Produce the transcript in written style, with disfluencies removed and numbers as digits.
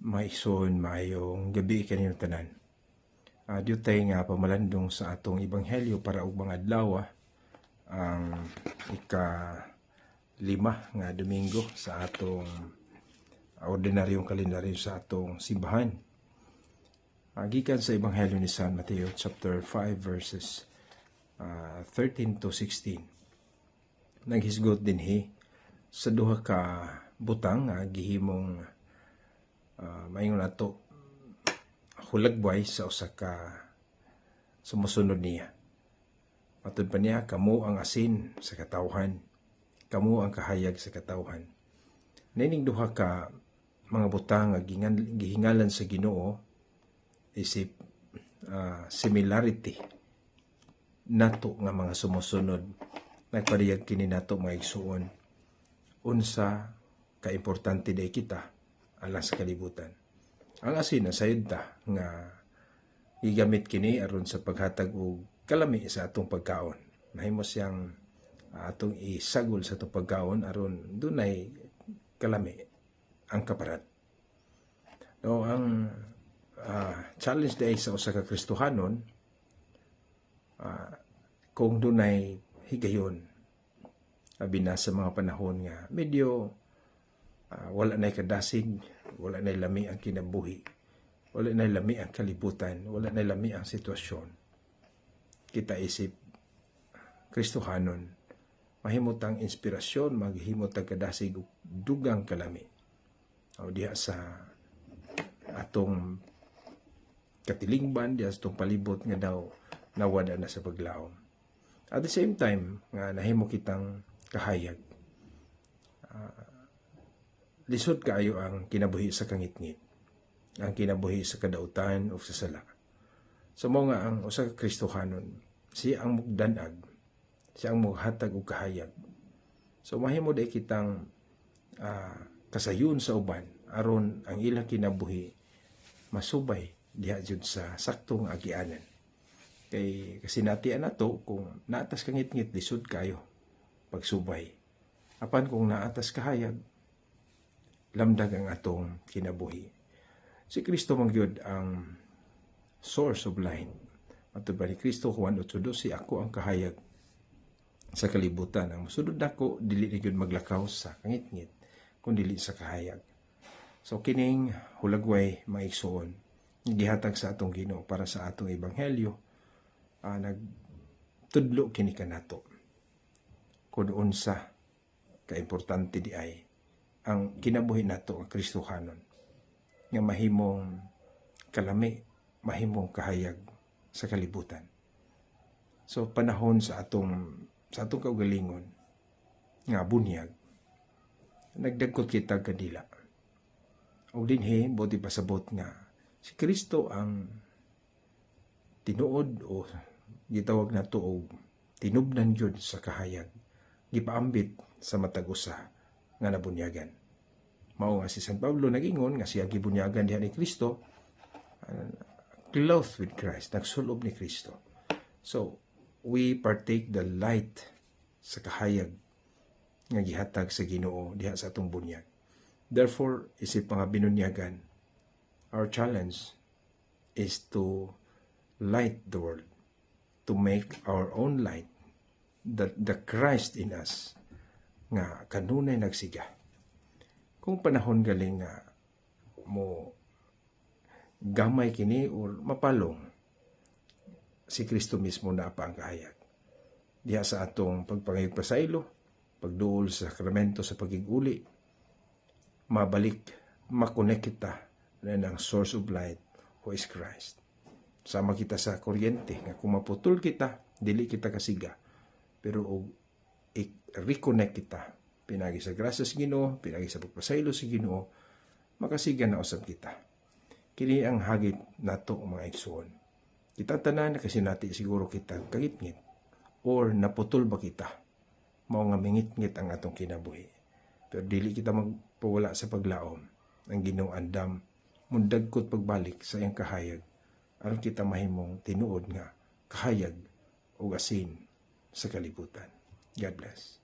Maison maayong gabi kanino tanan. Diyutay nga pamalandong sa atong ebanghelyo para ug mga adlaw ang ika-5 nga Domingo sa atong ordinaryong kalendaryo sa atong simbahan. Gikan sa ebanghelyo ni San Mateo chapter 5 verses 13 to 16. Naghisgot dinhi sa duha ka butang nga gihimong mayon nato hulagway sa usa ka sumusunod niya. Matud pa niya, kamo ang asin sa katawhan, kamo ang kahayag sa katawhan. Nining duha ka mga butang nga gihingalan sa Ginoo isip similarity nato nga mga sumusunod. Nagpariyag kini nato mga igsuon unsa ka importante day kita alang sa kalibutan. Ang asin na sayod ta nga gigamit kini aron sa paghatag og kalami sa atong pagkaon. Mahimo siyang atong isagol sa atong pagkaon aron dunay kalami ang kaparat. No, ang challenge day sa usa ka Kristohanon kung dunay higayon abi na sa mga panahon nga medyo wala na'y kadasig, wala na'y lami ang kinabuhi, wala na'y lami ang kalibutan, wala na'y lami ang sitwasyon. Kita isip Kristohanon, mahimot ang inspirasyon, maghimot ang kadasig ug dugang kalami. O diha sa atong katilingban, diha sa atong palibot nga daw nawada na sa paglaom. At the same time, nga nahimo kitang kahayag. Lisod kaayo ang kinabuhi sa kangitngit, ang kinabuhi sa kadautan o sa sala. So mo nga ang usa ka Kristohanon, siya ang mugdanag, siya ang mughatag og kahayag. So mahimo day kitang kasayon sa uban aron ang ilang kinabuhi masubay diha jud sa saktong agianan. Kasi natian nato kung naatas kangitngit lisod kayo pagsubay. Apan kung naatas kahayag, lamdag ang atong kinabuhi. Si Kristo mangyod ang source of life. Matud ba ni Kristo Juan 8:12, ako ang kahayag sa kalibutan. Ang masudod nako dili na gyud maglakaw sa kangitngit kun dili sa kahayag. So kining hulagway maigsoon gihatag sa atong Ginoo para sa atong ebanghelyo, nagtudlo kini kanato kun unsa ka importante di ay ang kinabuhi nato ang Kristohanon nga mahimong kalami, mahimong kahayag sa kalibutan. So panahon sa atong kaugalingon nga bunyag, nagdagkot kita kadila. O dinhi buti pasabot nga si Kristo ang tinuod o gitawag nato og tinubdan jud sa kahayag, gipaambit sa matag usa nga nabunyagan. Mao nga si San Pablo nagingon nga siya gibunyagan diha ni Kristo, clothed with Christ, nagsulob ni Kristo. So, we partake the light sa kahayag nga gihatag sa Ginoo diha sa atong bunyag. Therefore, isip mga binunyagan, our challenge is to light the world, to make our own light, the Christ in us, nga kanunay nagsiga. Kung panahon galing nga mo gamay kini o mapalong, si Kristo mismo na pa ang kahayag. Diha sa atong pagpangayog pasaylo, pagduol sa sakramento sa pagiguli, mabalik, makonek kita na ng source of light who is Christ. Sama kita sa kuryente, nga kung maputol kita, dili kita kasiga. Pero i-reconnect kita. Pinagi sa grasya sa Ginoo, pinagi sa pagpasaylo sa Ginoo, makasiga na usab kita. Kini ang hagit nato mga igsoon. Kita tanan kasi nati siguro kita kagitngit or naputol ba kita. Mao nga mingit-ngit ang atong kinabuhi. Pero dili kita magpawala sa paglaom. Ang Ginoo andam mundagkot pagbalik sa iyang kahayag aron kita mahimong tinuod nga kahayag o asin sa kalibutan. God bless.